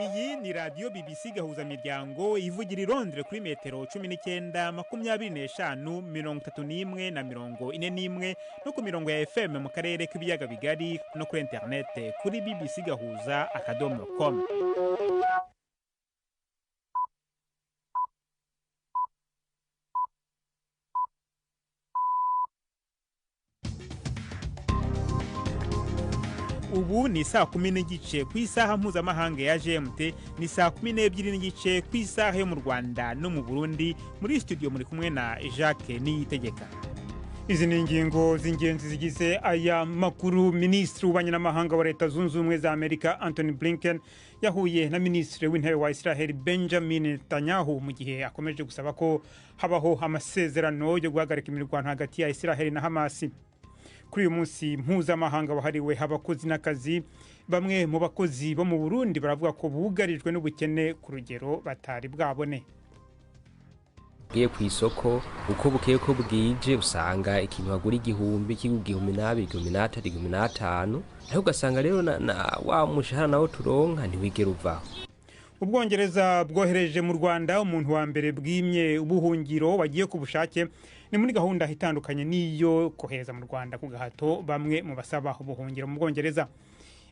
Iyi ni radio BBC gahuza miryango ivugira i Londres kuri metero 19 25 31 na 41 no ku mirongo ya FM mu karere k'ibiyaga bigari no kuri internet kuri bbcgahuza.com. Ubu ni saa 10 n'igice ku isaha mpuzamahanga ya GMT, ni saa 12 n'igice ku isaha yo mu Rwanda no mu Burundi. Muri studio muri kumwe na Jacques Niyitegeka. Izi ni ingingo z'ingenzi zigize aya makuru. Ministri w'abanyamahanga wa Leta Zunze Ubumwe za Amerika Anthony Blinken yahuye na Ministri w'intebe wa Israel Benjamin Netanyahu mu gihe akomeje gusaba ko habaho amasezerano yo guhagarika imirwano hagati ya Israel na Hamas. Kuri uyu munsi mpuzamahanga wahariwe abakozi n'akazi, bamwe mu bakozi bo mu Burundi baravuga ko bugarijwe n'ubukene ku rugero batari bwabone. Giye ku isoko uko bukeye ko bwije usanga ikintu bagura 1000 kigugihumbi nabi 15 aho ugasanga rero na wa mushahara nawo turonka ntiwigera uvaho. Ubwongereza bwohereje mu Rwanda umuntu wa mbere bwimye ubuhungiro wagiye ku bushake. Ni muri gahunda hitandukanye niyo kohereza mu Rwanda ku gahato bamwe mu basaba ubuhungiro mu Bwongereza.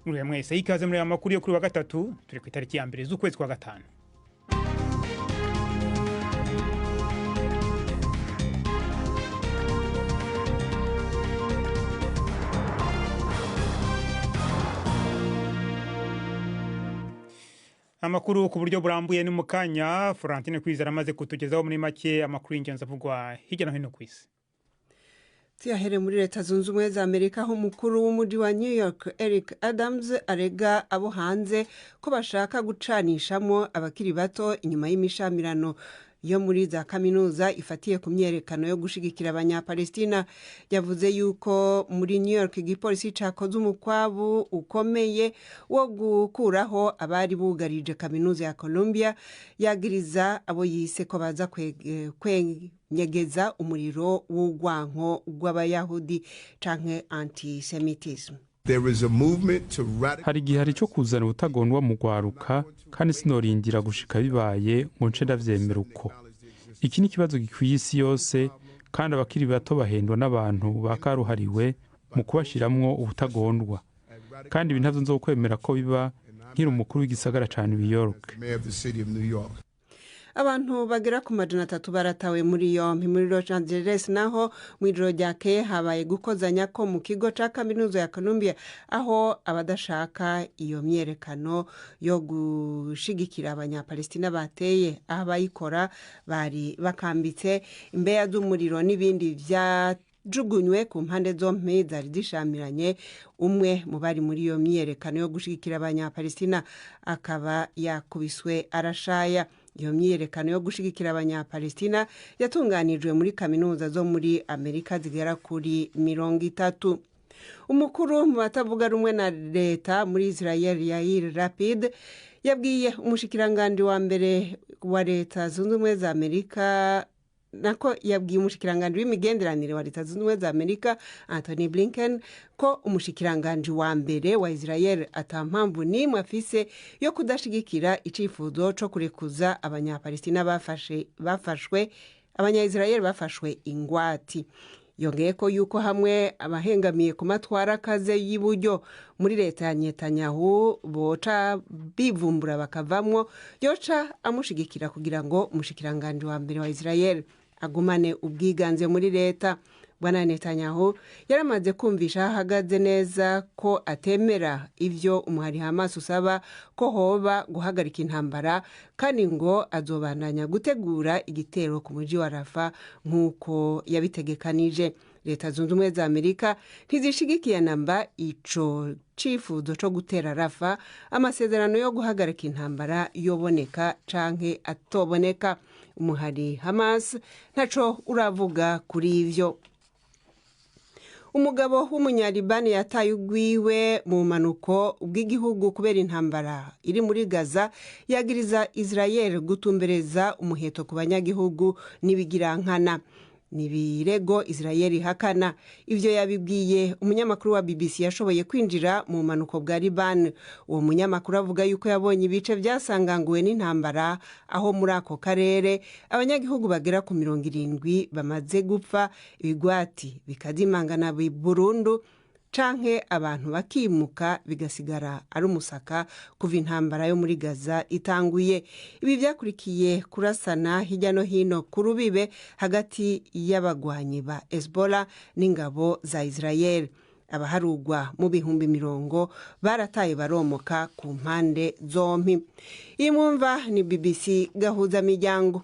Muri mwese ikaze muri amakuru yo kuri wa gatatu, turi ku itariki ya mbere z'ukwezi kwa gatanu. Amakuru ku buryo burambuye ni mukanya. Florentine Kwizera amaze kutugezaho muri make amakuru y'ingenzi avugwa hirya no hino ku isi. Tiyahere muri Leta Zunze Ubumwe za Amerika, aho umukuru w'umujyi wa New York Eric Adams arega abo hanze ko bashaka gucanishamo abakiri bato inyuma y'imishamirano yo muri za kaminuza ifatiye ku myerekano yo gushigikira abanyapalestina. Yavuze yuko muri New York igipolisi cakoze umukwabu ukomeye wo gukuraho abari bugarije kaminuza ya Columbia, yagiriza abo yise ko baza kwenyegeza umuriro w'ugwanko rw'abayahudi canke antisemitism. Hari igihe cyo kuzana ubutagondwa mu gwaruka, kandi sinorindira gushika bibaye ngo nce ndavyemera uko. Iki ni kibazo gikwiye isi yose, kandi abakiri bato bahendwa n'abantu bakaruhariwe mu kubashiramwo ubutagondwa. Kandi ibi ntavyo nzokwemera ko biba nkiri umukuru w'igisagara ca New York. Abantu bagera ku 300 baratawe muri yompi muri Los Angeles, naho mw'ijoro ryakeye habaye gukozanya ko mu kigo ca kaminuza ya Columbia, aho abadashaka iyo myerekano yo gushigikira abanyapalestina bateye aho bayikora bari bakambitse imbeya z'umuriro n'ibindi jugunywe ku mpande zompi zari zishamiranye. Umwe mu bari muri iyo myerekano yo gushigikira abanyapalestina akaba yakubiswe arashaya. Iyo myerekano yo gushigikira abanyapalestina yatunganijwe muri kaminuza zo muri Amerika zigera kuri 30. Umukuru mu batavuga rumwe na leta muri Israel Yair Lapid yabwiye umushikiranganje wa mbere wa Leta Zunze Ubumwe za Amerika yabwiye umushikiranganje w'imigenderanire wa Leta Zunze Ubumwe za Amerika Anthony Blinken ko umushikiranganje wa mbere wa Israel atampamvu nimwe afise yo kudashigikira icifuzo co kurekuza abanyapalestina abanya-Israel bafashwe ingwati. Yongeye ko yuko hamwe abahengamiye ku matwara akaze y'uburyo muri leta ya Netanyahu boca bivumbura bakavamwo, yoca amushigikira kugira ngo umushikiranganje wa mbere wa Israel agumane ubwiganze muri leta. Bwana Netanyahu yaramaze kumvisha ahagaze neza ko atemera ivyo umuhari Hamas usaba ko hoba guhagarika intambara, kandi ngo azobandanya gutegura igitero ku mujyi wa Rafa nk'uko yabitegekanije. Leta Zunze Ubumwe za Amerika ntizishigikiye namba ico cifuzo co gutera Rafa, amasezerano yo guhagarika intambara yoboneka canke atoboneka. Umuhari Hamas ntaco uravuga kuri ivyo. Umugabo w'umunyalibani yataye ugwiwe mu manuko bw'igihugu kubera intambara iri muri Gaza, yagiriza Israel gutumbereza umuheto ku banyagihugu n'ibigirankana. ni ibirego Israel ihakana. Ivyo yabibwiye umunyamakuru wa BBC yashoboye kwinjira mu manuko bwa Liban. Uwo munyamakuru avuga yuko yabonye ibice byasanganguwe n'intambara, aho muri ako karere abanyagihugu bagera ku 70 bamaze gupfa, ibigwati bikazimangana burundu canke abantu bakimuka bigasigara ari umusaka kuva intambara yo muri Gaza itanguye. Ibi byakurikiye kurasana hirya no hino ku rubibe hagati y'abagwanyi ba Hezbollah n'ingabo za Israel. Abaharugwa mu bihumbi 10 barataye baromoka ku mpande zompi. Iyi mwumva ni BBC gahuza miryango.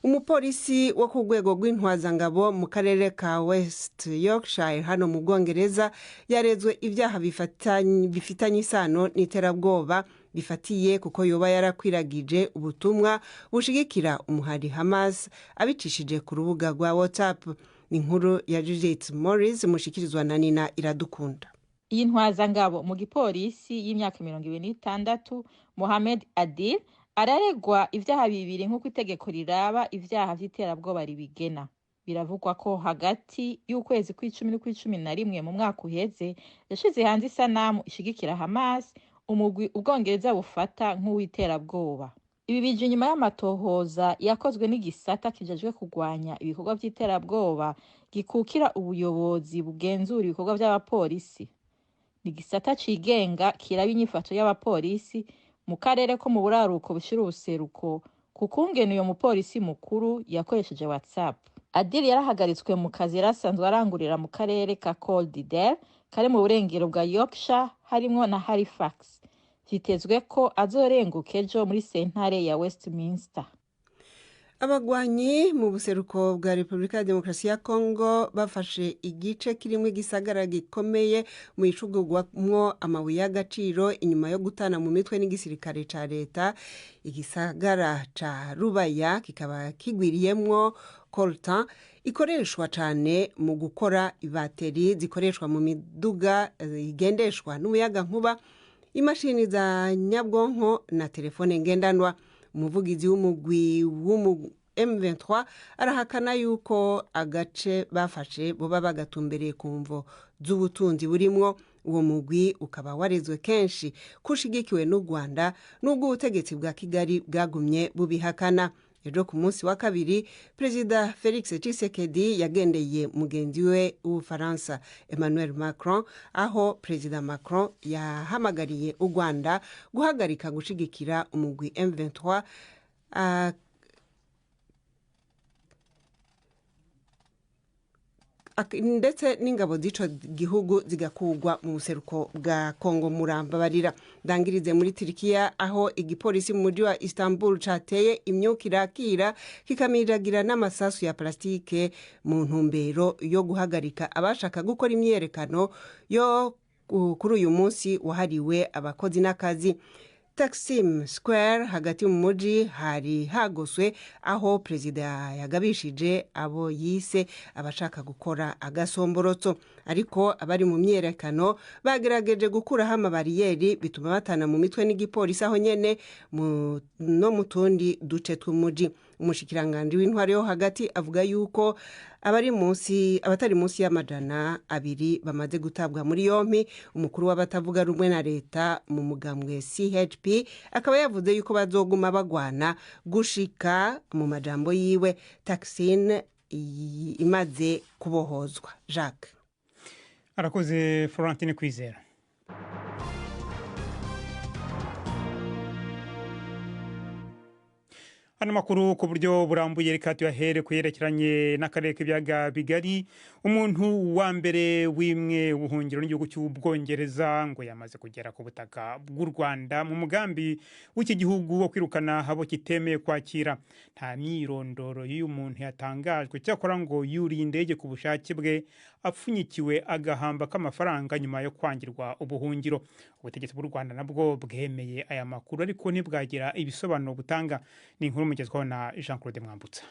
Umupolisi wo ku rwego rw'intwazangabo mu karere ka West Yorkshire hano mu Bwongereza yarezwe ibyaha bifitanye isano n'iterabwoba bifatiye kuko yoba yarakwiragije ubutumwa bushigikira umuhari Hamas abicishije ku rubuga rwa WhatsApp. Ni inkuru ya Judith Morris mushikirizwa na Nina Iradukunda. Iyi ntwazangabo mu gipolisi y'imyaka 26 Mohamed Adil araregwa ivyaha bibiri nk'uko itegeko riraba ivyaha vy'iterabwoba ribigena. Biravugwa ko hagati y'ukwezi kw'icumi n'ukw'icumi na rimwe mu mwaka uheze yashize hanze isanamu ishigikira Hamas, umugwi Ubwongereza bufata nk'uw'iterabwoba. Ibi bije nyuma y'amatohoza yakozwe n'igisata kijejwe kugwanya ibikorwa vy'iterabwoba gikukira ubuyobozi bugenzura ibikorwa vy'abapolisi. Ni gisata cigenga kiraba inyifato y'abapolisi mu karere ko mu buraruko bushira ubuseruko kukungene uyo mupolisi mukuru yakoresheje WhatsApp. Adil yarahagaritswe mu kazi yarasanzwe arangurira mu karere ka Calderdale kari mu burengero bwa Yorkshire harimwo na Halifax. Vyitezwe ko azorenguka ejo muri sentare ya Westminster. Abagwanyi mu buseruko bwa Republika ya Demokarasi ya Kongo bafashe igice kirimo igisagara gikomeye mu icugurwamwo amabuye y'agaciro inyuma yo gutana mu mitwe n'igisirikare ca leta. Igisagara ca Rubaya kikaba kigwiriyemwo coltan ikoreshwa cane mu gukora ibateri zikoreshwa mu miduga igendeshwa n'umuyaga nkuba, imashini za nyabwonko na telefone ngendanwa. Umuvugizi w'umugwi M23 arahakana yuko agace bafashe boba bagatumbereye ku mvo z'ubutunzi burimwo. Uwo mugwi ukaba warezwe kenshi kushigikiwe n'u Rwanda n'ubwo ubutegetsi bwa Kigali bwagumye bubihakana. Ejo ku munsi wa kabiri Perezida Felix Tshisekedi yagendeye mugenzi we w'Ubufaransa Emmanuel Macron, aho Perezida Macron yahamagariye u Rwanda guhagarika gushigikira umugwi M23 ndetse n'ingabo z'ico gihugu zigakugwa mu buseruko bwa Kongo. Murambabarira ndangirize muri Turkiya, aho igipolisi mu mujyi wa Istanbul cateye imyuka irakira kikamiragira n'amasasu ya plastike mu ntumbero yo guhagarika abashaka gukora imyerekano yo kuri uyu munsi wahariwe abakozi n'akazi. Taksim Square hagati mu muji hari hagoswe, aho perezida yagabishije abo yise abashaka gukora agasomborotso. Ariko abari mu myerekano bagerageje gukuraho amabariyeri bituma batana mu mitwe n'igipolisi aho nyene no mu tundi duce tw'umuji. Umushikiranganje w'intwari yo hagati avuga yuko abatari munsi y'200 bamaze gutabwa muri yompi. Umukuru w'abatavuga rumwe na leta mu mugambwe CHP akaba yavuze yuko bazoguma bagwana gushika mu majambo yiwe Taksin imaze kubohozwa. Jacques arakoze. Florentine Kwizera. Hano makuru ku buryo burambuye reka tuyahere kuyerekeranye n'akarere k'ibyaga bigari. Umuntu wa mbere wimwe ubuhungiro n'igihugu cy'Ubwongereza ngo yamaze kugera ku butaka bw'u Rwanda mu mugambi w'iki gihugu wo kwirukana abo kitemeye kwakira. Nta myirondoro y'uyu muntu yatangajwe, cyakora ngo yuriye indege ku bushake bwe apfunyikiwe agahamba k'amafaranga nyuma yo kwangirwa ubuhungiro. Ubutegetsi bw'u Rwanda nabwo bwemeye aya makuru ariko ntibwagira ibisobanuro butanga. Ni inkuru mugezwaho na Jean Claude Mwambutsa.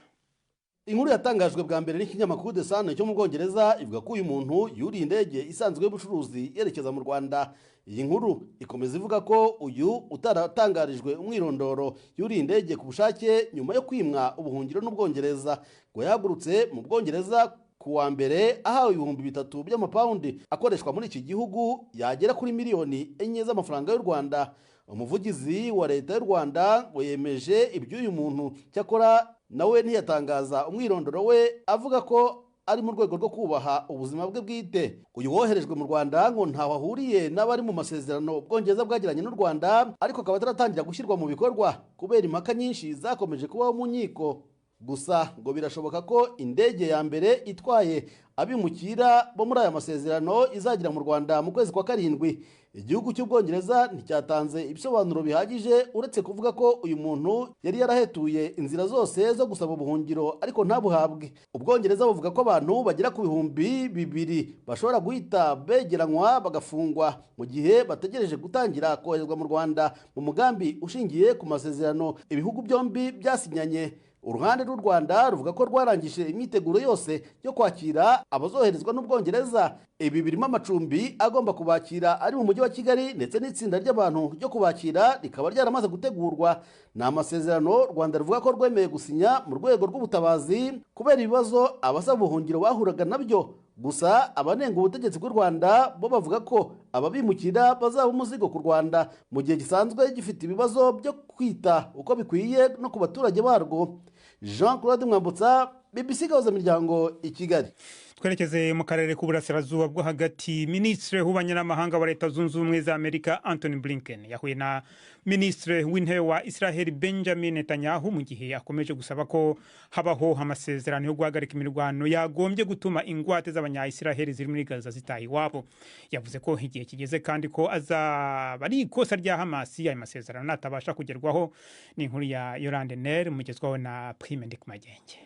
Inkuru yatangajwe bwa mbere n'ikinyamakuru The Sun cyo mu Bwongereza ivuga ko uyu muntu yuriye indege isanzwe y'ubucuruzi yerekeza mu Rwanda. Iyi nkuru ikomeza ivuga ko uyu utaratangarijwe umwirondoro yuriye indege ku bushake nyuma yo kwimwa ubuhungiro n'Ubwongereza, ngo yahagurutse mu Bwongereza ku wa mbere ahawe 3,000 by'amapawundi akoreshwa muri iki gihugu yagera kuri miliyoni 4 z'amafaranga y'u Rwanda. Umuvugizi wa leta y'u Rwanda ngo yemeje iby'uyu muntu, cyakora nawe ntiyatangaza umwirondoro we, avuga ko ari mu rwego rwo kubaha ubuzima bwe bwite. Uyu woherejwe mu Rwanda ngo ntaho ahuriye n'abari mu masezerano Ubwongereza bwagiranye n'u Rwanda, ariko akaba ataratangira gushyirwa mu bikorwa kubera impaka nyinshi zakomeje kubaho mu nkiko. Gusa ngo birashoboka ko indege ya mbere itwaye abimukira bo muri aya masezerano izagira mu Rwanda mu kwezi kwa karindwi. Igihugu cy'Ubwongereza nticyatanze ibisobanuro bihagije uretse kuvuga ko uyu muntu yari yarahetuye inzira zose zo gusaba ubuhungiro ariko ntabuhabwe. Ubwongereza buvuga ko abantu bagera ku 2,000 bashobora guhita begeranywa bagafungwa mu gihe bategereje gutangira koherezwa mu Rwanda mu mugambi ushingiye ku masezerano ibihugu byombi byasinyanye. Uruhande rw'u Rwanda ruvuga ko rwarangije imyiteguro yose yo kwakira abazoherezwa n'Ubwongereza. Ibi birimo amacumbi agomba kubakira ari mu mujyi wa Kigali ndetse n'itsinda ry'abantu ryo kubakira rikaba ryaramaze gutegurwa. Ni amasezerano Rwanda ruvuga ko rwemeye gusinya mu rwego rw'ubutabazi kubera ibibazo abasaba ubuhungiro bahuraga nabyo. Gusa abanenga ubutegetsi bw'u Rwanda bo bavuga ko ababimukira bazaba umuzigo ku Rwanda mu gihe gisanzwe gifite ibibazo byo kwita uko bikwiye no ku baturage barwo. Jean-Claude Mwambutsa, BBC Gahuza Miryango, i Kigali. Twerekeze mu karere k'uburasirazuba bwo hagati. Minisitiri w'ububanyi n'amahanga wa Leta Zunze Ubumwe za Amerika Anthony Blinken yahuye na Minisitiri w'intebe wa Israel Benjamin Netanyahu mu gihe akomeje gusaba ko habaho amasezerano yo guhagarika imirwano yagombye gutuma ingwate z'abanya-Israel ziri muri Gaza zitaha iwabo. Yavuze ko igihe kigeze kandi ko azaba ari ikosa rya Hamas ayo masezerano natabasha kugerwaho. Ni inkuru ya Yolande Ner mugezwaho na Prime Ndikmagenge.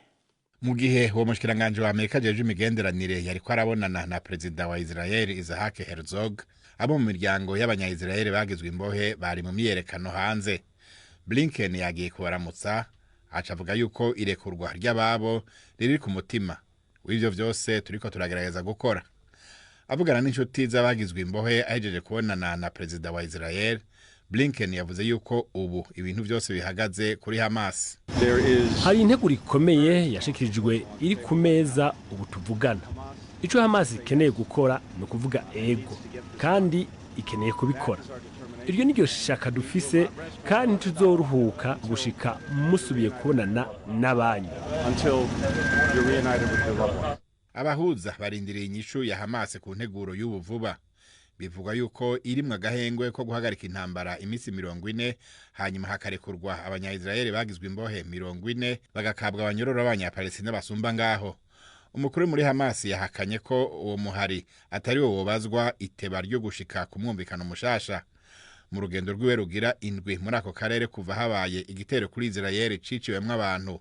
Mu gihe uwo mushikiranganje wa Amerika jeje imigenderanire yari ko arabonana na perezida wa Israel Isaac Herzog, abo mu miryango y'abanya-Israel bagizwe imbohe bari mu myiyerekano hanze. Blinken yagiye kubaramutsa, acavuga yuko irekurwa ry'ababo riri ku mutima w'ivyo vyose turiko turagerageza gukora. Avugana n'inshuti z'abagizwe imbohe ahejeje kubonana na perezida wa Israel, Blinken yavuze yuko ubu ibintu byose bihagaze kuri Hamas. Hari integuro ikomeye yashikirijwe iri ku meza ubu tuvugana. Ico Hamas ikeneye gukora no kuvuga ego, kandi ikeneye kubikora. Iryo niryo shaka dufise, kandi tuzoruhuka gushika musubiye kubonana n'abanyu. Abahuza barindiriye inyishu ya Hamas ku nteguro y'ubu vuba. Bivuga yuko irimwe agahengwe ko guhagarika intambara imisi 40, hanyuma hakarekurwa abanya-Israel bagizwe imbohe 40 bagakabwa abanyororo abanya-Palestina basumba ngaho. Umukuru muri Hamas yahakanye ko uwo muhari atari wo wobazwa iteba ryo gushika ku mwumvikano mushasha. Mu rugendo rw'iwe rugira indwi muri ako karere kuva habaye igitero kuri Israel ciciwemwo abantu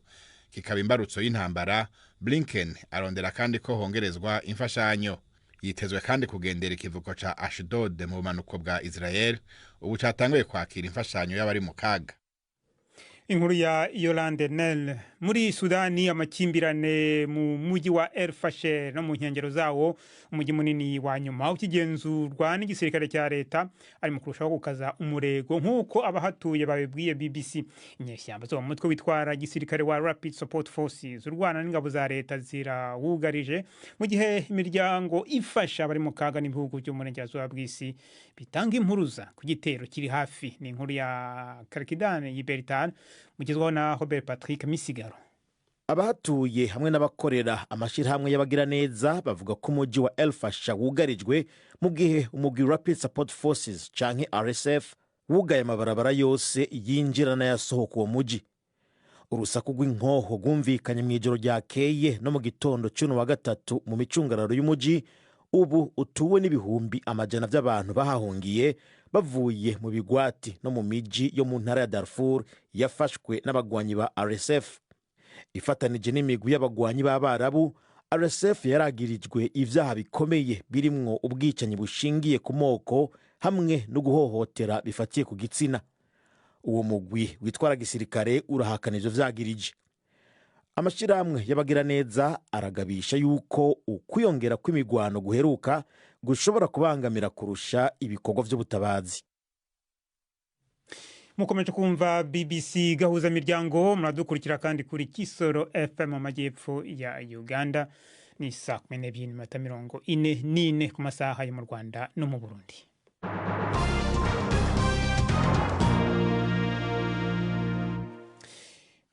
kikaba imbarutso y'intambara, Blinken arondera kandi ko hongerezwa imfashanyo. Yitezwe kandi kugendera ikivuko ca Ashdod mu bumanuko bwa Israel, ubu catanguye kwakira imfashanyo y'abari mu kaga. Inkuru ya Yolande Nel. Muri Sudani amakimbirane mu mujyi wa El Fasher no mu nkengero zawo, umujyi munini wa nyuma ukigenzurwa n'igisirikare cya leta, ari mu kurushaho gukaza umurego nk'uko abahatuye babibwiye BBC. Inyeshyamba zo mu mutwe witwara gisirikare wa Rapid Support Forces urwana n'ingabo za leta zirawugarije, mu gihe imiryango ifasha abari mu kaga n'ibihugu byo mu burengerazuba bw'isi bitanga impuruza ku gitero kiri hafi. Ni inkuru ya Karkidane Yiberitan mugezwaho na Robert Patrick Misigaro. Abahatuye hamwe n'abakorera amashirahamwe y'abagira neza bavuga ko umujyi wa El Fasher wugarijwe mu gihe umugwi Rapid Support Forces canke RSF wugaye amabarabara yose yinjira n'ayasohoka uwo mujyi. Urusaku rw'inkoho rwumvikanye mw'ijoro ryakeye no mu gitondo cy'uno wa gatatu mu micungararo y'umujyi, ubu utuwe n'ibihumbi amajana by'abantu bahahungiye bavuye mu bigwati no mu miji yo mu ntara ya Darfur yafashwe n'abagwanyi ba RSF. Ifatanije n'imigwi y'abagwanyi b'Abarabu, RSF yaragirijwe ivyaha bikomeye birimwo ubwicanyi bushingiye ku moko hamwe no guhohotera bifatiye ku gitsina. Uwo mugwi witwara gisirikare urahakana ivyo vyagirije. amashyirahamwe y'abagiraneza aragabisha yuko ukwiyongera kw'imigwano guheruka gushobora kubangamira kurusha ibikorwa by'ubutabazi. mukomeje kumva BBC gahuza miryango, muradukurikira kandi kuri Kisoro FM mu majyepfo ya Uganda. Ni saa 12:44 ku masaha yo mu Rwanda no mu Burundi.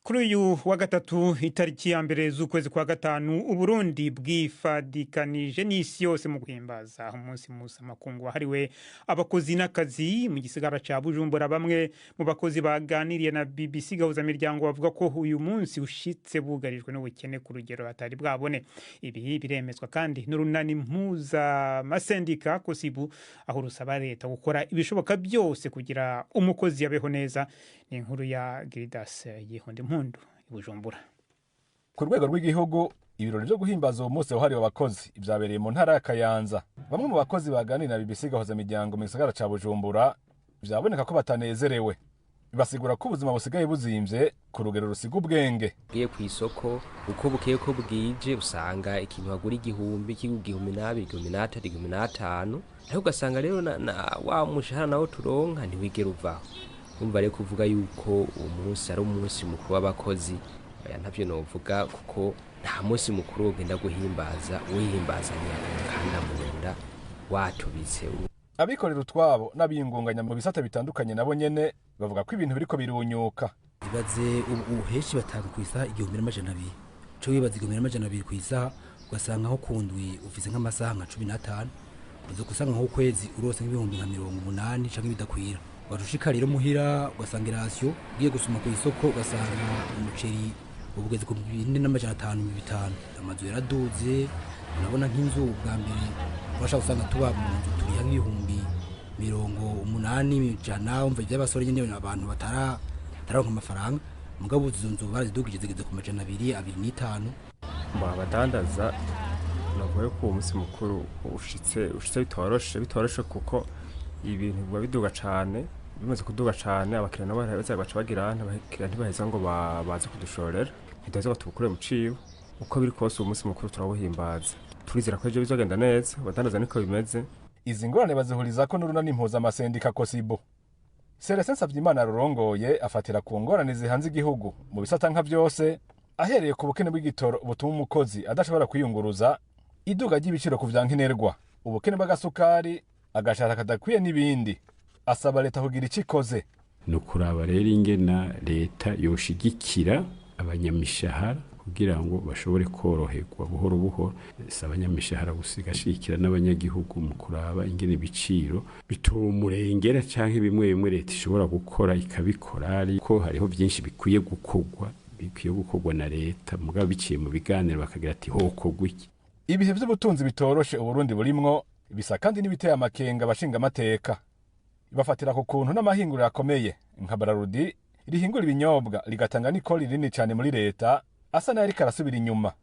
Kuri uyu wa gatatu itariki ya mbere z'ukwezi kwa gatanu Uburundi bwifadikanije n'isi yose mu guhimbaza umunsi mpuzamakungu wahariwe abakozi n'akazi mu gisigara ca Bujumbura. Bamwe mu bakozi baganiriye na BBC gahuza miryango bavuga ko uyu munsi ushitse bugarijwe n'ubukene ku rugero batari bwabone. Ibi biremezwa kandi n'urunani mpuza masendika Kosibu, aho rusaba leta gukora ibishoboka byose kugira umukozi yabeho neza. Ni inkuru ya Gildas Yihonde Mpundu Bujumbura. Ku rwego rw'igihugu ibirori byo guhimbaza uwo munsi wahariwe abakozi ibyabereye mu ntara ya Kayanza. Bamwe mu bakozi baganira na BBC gahuza miryango mu gisagara ca Bujumbura byaboneka ko batanezerewe. Basigura ko ubuzima busigaye buzimvye ku rugero rusiga ubwenge. Giye ku isoko uko bukeye ko bwije usanga ikintu agura igihumbi kigugihumbi nabi 15 ariko ugasanga rero na wa mushahara nawo turonka ntiwigera uvaho. Umva rero kuvuga yuko umunsi ari umunsi mukuru w'abakozi ntavyo novuga kuko nta munsi mukuru ugenda guhimbaza wihimbazanya kandi amunda watubitse. Abikorera utwabo n'abiyungunganya mu bisata bitandukanye nabo nyene bavuga ko ibintu biriko birunyuka. Ibaze uheshi batanga ku isaha 1200 cyo wibaza 1200 ku isaha ugasanga aho kundwi ufise nk'amasaha nka 15 uzo kusanga aho kwezi urose nk'ibihumbi nka 80 canke bidakwira. Warushika rero muhira ugasanga irasiyo ugiye gusuma ku isoko ugasanga umuceri ubugeze ku 4500 amazu yaraduze. Urabona nk'inzu bwa mbere washaka usanga tuba mu nzu turi y'ibihumbi 80 umva by'abasore nyine abantu bataronka amafaranga mugabo izo nzu barazidugije zigeze ku 225. Abadandaza navuye ko umunsi mukuru ushitse bitoroshe kuko ibintu biba biduga cyane. Bimaze kuduga cyane abakiriya nabo baca bagira abakiriya ntibaheza ngo baze kudushorera ntidaheza batukure mu cibo. Uko biri kose umunsi mukuru turawuhimbaza, turizera ko ejo bizogenda neza. Abadandaza niko bimeze. Izi ngorane bazihuriza ko n'urunani mpuza masendika Kosibo. Celestin Savyimana rurongoye afatira ku ngorane zihanze igihugu mu bisata nka byose, ahereye ku bukene bw'igitoro butuma umukozi adashobora kwiyunguruza, iduga ry'ibiciro ku vyankenerwa, ubukene bw'agasukari, agashara kadakwiye n'ibindi. Asaba leta kugira icikoze. No kuraba rero ingena leta yoshigikira abanyamishahara kugira ngo bashobore koroherwa buhoro buhoro. Abanyamishahara gusigashikira n'abanyagihugu mu kuraba ingene ibiciro bitumurengera canke bimwe leta ishobora gukora ikabikora, ariko hariho byinshi bikwiye gukorwa na leta mugabo biciye mu biganiro bakagira ati hokorwa iki. Ibihe by'ubutunzi bitoroshe Uburundi burimwo bisa kandi n'ibiteye amakenga abashinga amateka. Bafatira ku kuntu n'amahinguriro akomeye nka Bararudi rihingura ibinyobwa rigatanga n'ikori rinini cyane muri leta asa nayo ariko arasubira inyuma.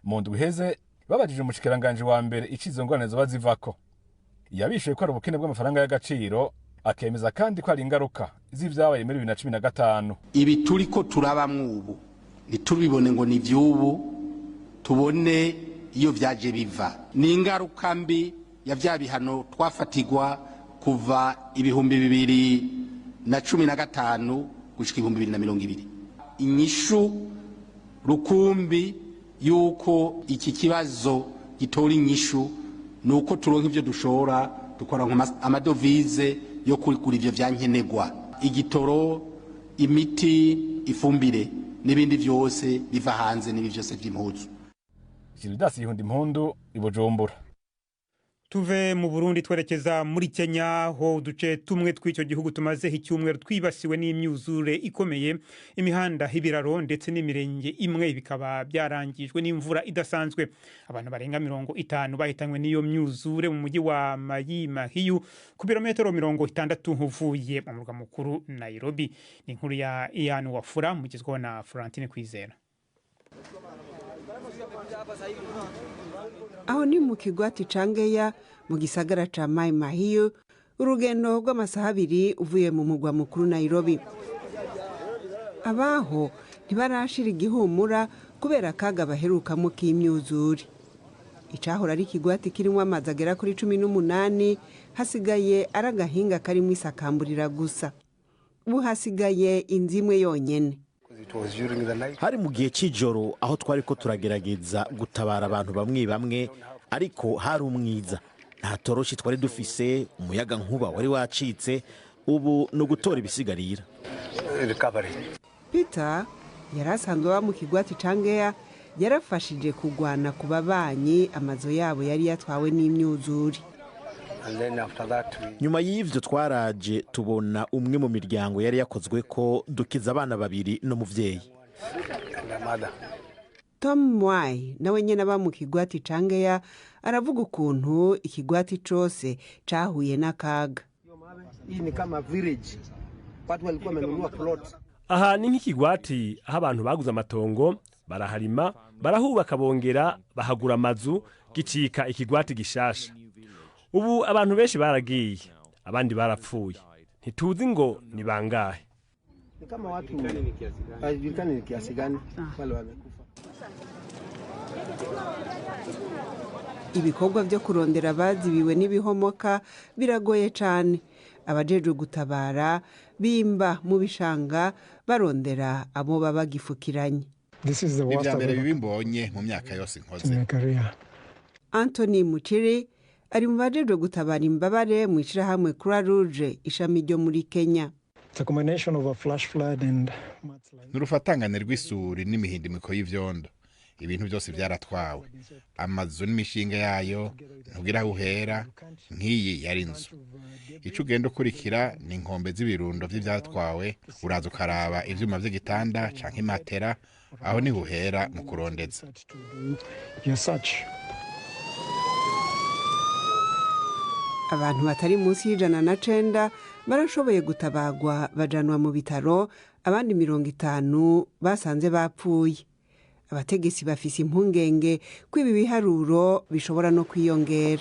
Mu ndwi iheze babajije umushikiranganje wa mbere icizo ngorane zoba zivako. Yabishuye ko ari ubukene bw'amafaranga y'agaciro, akemeza kandi ko ari ingaruka z'ivyabaye muri 2015. Ibi turiko turabamwe ubu ntitubibone ngo ni vy'ubu, tubone iyo vyaje biva. Ni ingaruka mbi ya vya bihano twafatigwa kuva 2015 gushika 2020. Inyishu rukumbi yuko iki kibazo gitora inyishu nuko turonka ivyo dushora dukora amadovize yo kurikura ivyo vyankenegwa, igitoro, imiti, ifumbire n'ibindi vyose biva hanze n'ibi vyose vy'impuzu. Gildas Yihonde Mpundu Bujumbura. Tuve mu Burundi twerekeza muri Kenya, ho uduce tumwe tw'icyo gihugu tumaze icyumweru twibasiwe n'imyuzure ikomeye. Imihanda, ibiraro ndetse n'imirenge imwe bikaba byarangijwe n'imvura idasanzwe. Abantu barenga 50 bahitanywe n'iyo myuzure mu mujyi wa Mai-Mahiu ku birometero 60 uvuye mu murwa mukuru Nairobi. Ni inkuru ya Ian Wafura mugizweho na Florentine Kwizera. Aho ni mu kigwati Cangeya mu gisagara ca Mai-Mahiu, urugendo rw'amasaha 2 uvuye mu mugwa mukuru Nairobi. abaho ntibarashira igihumura kubera akaga baherukamo k'imyuzure. Icahora ari ikigwati kirimo amazi agera kuri 18 hasigaye ari agahinga karimo isakamburira gusa. Ubu hasigaye inzu imwe yonyene. Hari mu gihe cy'ijoro aho twari ko turagerageza gutabara abantu bamwe bamwe, ariko hari umwiza, nta toroshi twari dufise, umuyaga nkuba wari wacitse, ubu no gutora ibisigarira. Peter yarasanzwe aba mu kigwati Changeya, yarafashije kugwana ku babanyi amazu yabo yari yatwawe n'imyuzure. Nyuma y'ivyo twaraje tubona umwe mu miryango yari yakozwe ko dukiza abana babiri n'umuvyeyi. Tom Mwai nawe nyene aba mu kigwati Changeya aravuga ukuntu ikigwati cose cahuye n'akaga. Hii ni kama village. Watu walikuwa wamenunua plot. Aha ni nk'ikigwati aho abantu baguze amatongo, baraharima, barahubaka bongera bahagura amazu, gicika ikigwati gishasha. Ubu abantu benshi baragiye, abandi barapfuye. Ntituzi ngo ni bangahe. Ni kama watu hajulikani ni kiasi gani wale wamekufa. Ibikorwa byo kurondera abazibiwe n'ibihomoka biragoye cyane. Abajejwe gutabara bimba mu bishanga barondera abo babagifukiranye. Ibyambere bibimbonye mu myaka yose nkoze. Anthony Muchiri ari mu bajejwe gutabara imbabare mu ishirahamwe Croix Rouge ishami ryo muri Kenya. N'urufatangane rw'isuri n'imihindimiko y'ivyondo. Ibintu byose byaratwawe. Amazu n'imishinga yayo ntugira aho uhera, nk'iyi yari inzu. Ico ugenda ukurikira ni inkombe z'ibirundo vy'ivyatwawe, uraza ukaraba ivyuma vy'igitanda canke imatera, aho niho uhera mu kurondeza. Abantu batari munsi y'109 barashoboye gutabagwa bajanwa mu bitaro, abandi 50 basanze bapfuye. Abategetsi bafise impungenge ko ibi biharuro bishobora no kwiyongera.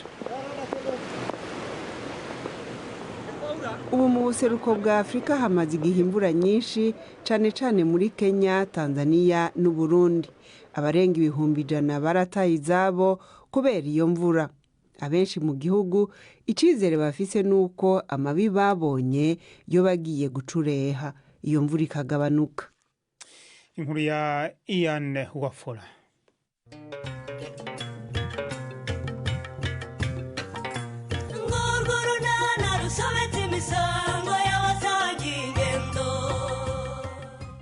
Ubu mu buseruko bwa Afrika hamaze igihe imvura nyinshi, cane cane muri Kenya, Tanzania n'u Burundi. Abarenga 100,000 barataye izabo kubera iyo mvura. Abenshi mu gihugu icizere bafise nuko amabi babonye yo bagiye gucureha iyo mvura ikagabanuka. Inkuru ya Ian Wafula.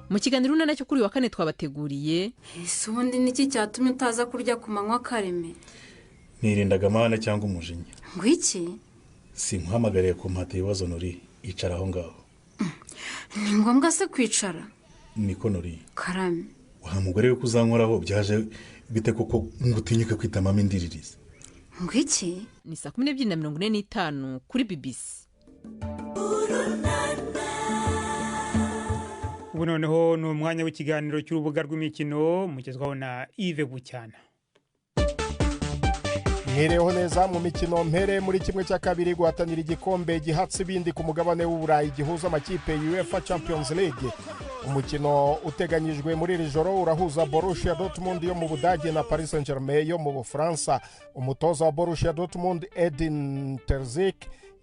Mu kiganiro runana cyo kuri wa kane twabateguriye, ese ubundi niki cyatumye utaza kurya ku manywa kareme? Nirindaga amahane cyangwa umujinya. Ngo iki? Sinkuhamagariye ku mpata ibibazo Nori, icara aho ngaho. Ni ngombwa se kwicara? Niko Nori. Karame. Wa mugore we kuzankoraho byaje bite koko ngutinyuke kwita mama indiririze? Ngo iki? Ni 12:45 kuri BBC. Ubu noneho ni umwanya w'ikiganiro cy'urubuga rw'imikino mugezwaho na Yves Bucyana. Hereho neza mu mikino mpere muri kimwe cya kabiri guhatanira igikombe gihatse ibindi ku mugabane w'Uburayi gihuza amakipe UEFA Champions League. Umukino uteganyijwe muri iri joro urahuza Borussia Dortmund yo mu Budage na Paris Saint-Germain yo mu Bufaransa. Umutoza wa Borussia Dortmund Edin Terzic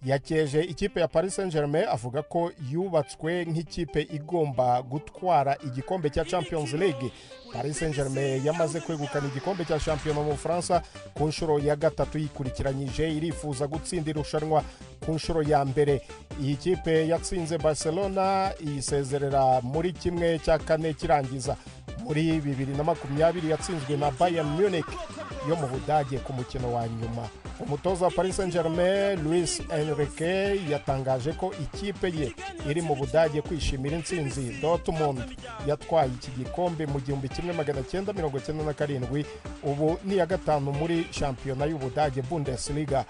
yakeje ikipe ya Paris Saint-Germain avuga ko yubatswe nk'ikipe igomba gutwara igikombe cya Champions League. Paris Saint-Germain yamaze kwegukana igikombe cya shampiyona mu Bufaransa ku nshuro ya gatatu yikurikiranyije, irifuza gutsinda irushanwa ku nshuro ya mbere. Iyi kipe yatsinze Barcelona isezerera muri kimwe cya kane kirangiza. Muri 2020 yatsinzwe na Bayern Munich yo mu Budage ku mukino wa nyuma. Umutoza wa Paris Saint-Germain Luis Enrique yatangaje ko ikipe ye iri mu Budage kwishimira intsinzi Dortmund yatwaye iki gikombe mu 1997, ubu ni ya gatanu muri shampiyona y'Ubudage Bundesliga.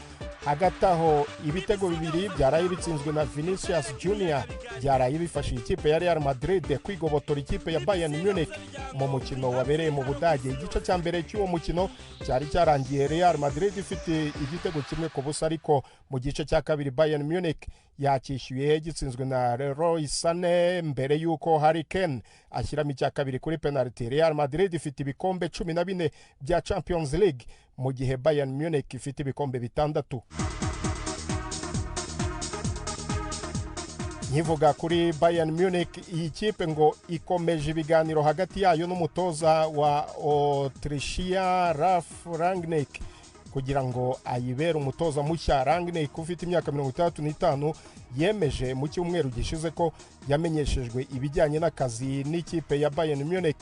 Hagati aho ibitego bibiri byaraye bitsinzwe na Vinicius Junior byaraye bifashe ikipe ya Real Madrid kwigobotora ikipe ya Bayern Munich mu mukino wabereye mu Budage. Igice cya mbere cy'uwo mukino cyari cyarangiye Real Madrid ifite igitego kimwe ku busa, ariko mu gice cya kabiri Bayern Munich yakishyuye gitsinzwe na Leroy Sané mbere y'uko Harry Kane ashyiramo icya kabiri kuri penalty. Real Madrid ifite ibikombe 14 bya Champions League mu gihe Bayern Munich ifite ibikombe 6. nkivuga kuri Bayern Munich, iyi kipe ngo ikomeje ibiganiro hagati yayo n'umutoza wa Autrichia Ralf Rangnick kugira ngo ayibere umutoza mushya. Rangnick ufite imyaka 35 yemeje mu cyumweru gishize ko yamenyeshejwe ibijyanye n'akazi n'ikipe ya Bayern Munich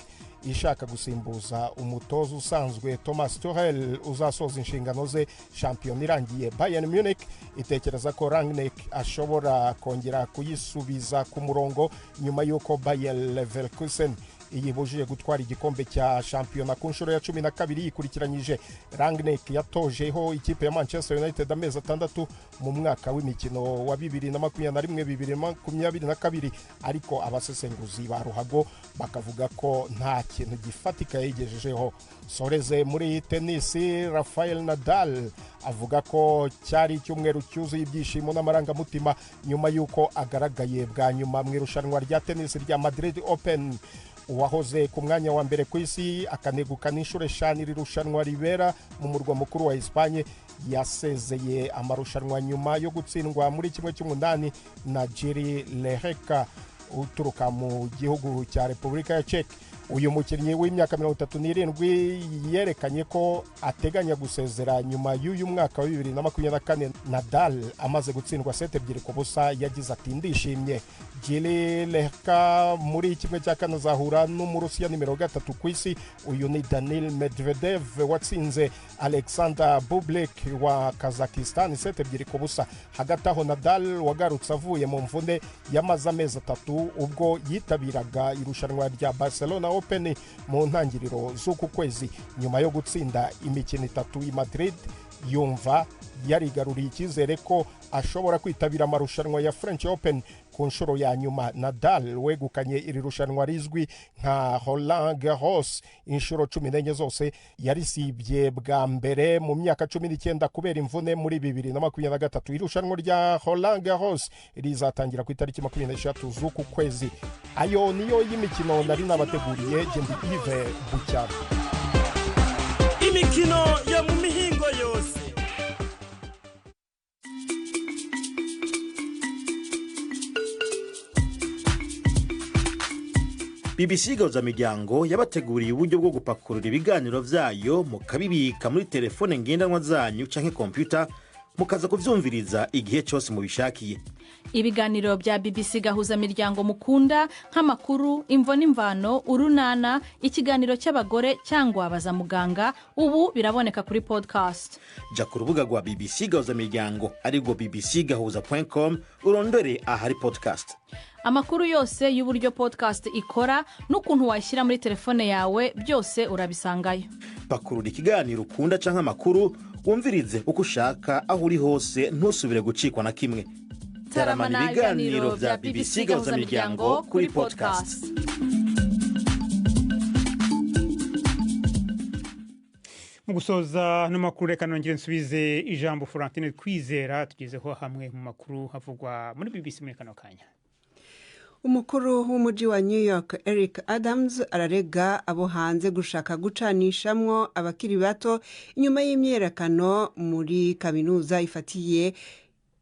ishaka gusimbuza umutoza usanzwe Thomas Tuchel uzasoza inshingano ze shampiyona irangiye. Bayern Munich itekereza ko Rangnick ashobora kongera kuyisubiza ku murongo nyuma y'uko Bayer Leverkusen yibujije gutwara igikombe cya shampiyona ku nshuro ya 12 yikurikiranyije. Rangnick yatojeho ikipe ya Manchester United amezi 6 mu mwaka w'imikino wa 2021-2022, ariko abasesenguzi ba ruhago bakavuga ko nta kintu gifatika yigejejeho. Soreze muri tenisi, Rafael Nadal avuga ko cyari icyumweru cyuzuye ibyishimo n'amarangamutima nyuma y'uko agaragaye bwa nyuma mu irushanwa rya tenisi rya Madrid Open. Uwahoze ku mwanya wa mbere ku isi akanegukana inshuro 5 irushanwa ribera mu murwa mukuru wa Espagne yasezeye amarushanwa nyuma yo gutsindwa muri kimwe cy'umunani na Jiri Leheka uturuka mu gihugu cya Repubulika ya Czech. Uyu mukinnyi w'imyaka 37 yerekanye ko ateganya gusezera nyuma y'uyu mwaka wa 2024. Nadal amaze gutsindwa sete 2 ku busa yagize ati ndishimye. Jiri Leheka muri kimwe cya kane zahura n'umurusiya nimero 3 ku isi, uyu ni Daniil Medvedev watsinze Alexander Bublik wa Kazakhstan sete 2 ku busa. Hagati aho Nadal wagarutse avuye mu mvune yamaze amezi 3 ubwo yitabiraga irushanwa rya Barcelona Open mu ntangiriro z'uku kwezi. Nyuma yo gutsinda imikino 3 i Madrid, yumva yarigaruriye icyizere ko ashobora kwitabira amarushanwa ya French Open ku nshuro ya nyuma. Nadal wegukanye iri rushanwa rizwi nka Roland Garros inshuro 14 zose, yarisibye bwa mbere mu myaka 19 kubera imvune muri 2023. Irushanwa rya Roland Garros rizatangira ku itariki 23 z'uku kwezi. Ayo niyo y'imikino nari nabateguriye. Jendi Yves Bucyaro. Imikino yo mu mihingo yose. BBC Gahuzamiryango yabateguriye uburyo bwo gupakurura ibiganiro vyayo mukabibika muri telefone ngendanwa zanyu canke computer mukaza kuvyumviriza igihe cyose mubishakiye. Ibiganiro bya BBC Gahuzamiryango mukunda nk'amakuru, imvo n'imvano, urunana, ikiganiro cy'abagore cyangwa abaza muganga, ubu biraboneka kuri podcast. Ja ku rubuga rwa BBC Gahuzamiryango ariko bbcgahuza.com urondore ahari podcast. Amakuru yose y'uburyo podcast ikora n'ukuntu washyira muri telefone yawe byose urabisangayo. Pakurura ikiganiro ukunda canke amakuru wumvirize uko ushaka aho uri hose ntusubire gucikwa na kimwe. Taramana ibiganiro bya BBC Gahuzamiryango kuri podcast. Mu gusoza n'amakuru reka nongere nsubize ijambo Florentine Kwizera tugezeho hamwe mu makuru havugwa muri BBC muri kano kanya. Umukuru w'umujyi wa New York Eric Adams ararega abo hanze gushaka gucanishamwo abakiri bato inyuma y'imyerekano muri kaminuza ifatiye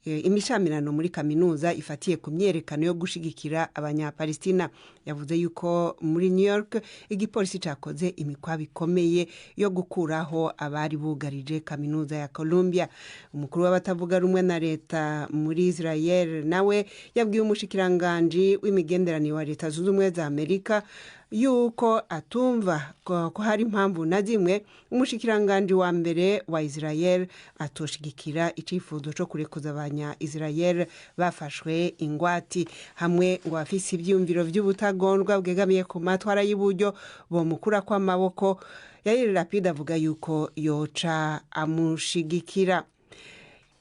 imishamirano muri kaminuza ifatiye ku myerekano yo gushigikira abanyapalestina. Yavuze yuko muri New York igipolisi cyakoze imikwabi ikomeye yo gukuraho abari bugarije kaminuza ya Columbia. Umukuru w'abatavuga rumwe na leta muri Israel nawe yabwiye umushikiranganji w'imigenderanire wa Leta Zunze Ubumwe za Amerika yuko atumva ko hari impamvu na zimwe umushikiranganji wa mbere wa Israel atoshigikira icifuzo cyo kurekuza abanya Israel bafashwe ingwati. Hamwe ngo afise ibyumviro by'ubutagondwa bwegamiye ku matwara y'uburyo bomukura kwa maboko, Yair Lapid avuga yuko yoca amushigikira.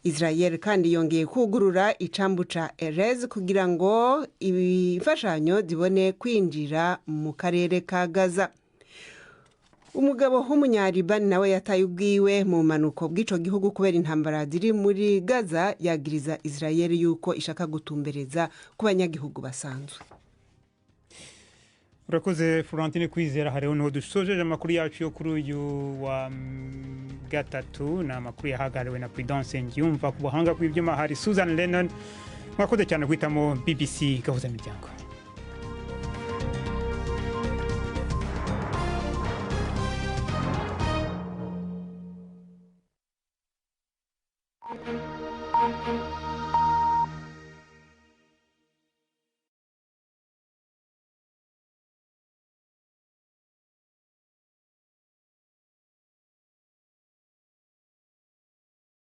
Israel kandi yongeye kugurura icambu ca Erez kugira ngo ibifashanyo zibone kwinjira mu karere ka Gaza. umugabo w'umunyaribani nawe yataye ubwiwe mu manuko bw'ico gihugu kubera intambara ziri muri Gaza yagiriza Israel yuko ishaka gutumbereza ku banyagihugu basanzwe. urakoze Florentine Kwizera. Hariho niho dusojeje amakuru yacu yo kuri uyu wa gatatu. Ni amakuru yahagariwe na Prudence Ngiyumva, ku buhanga bw'ibyuma hari Susan Lennon. Mwakoze cyane guhitamo BBC Gahuza Miryango. Thank you.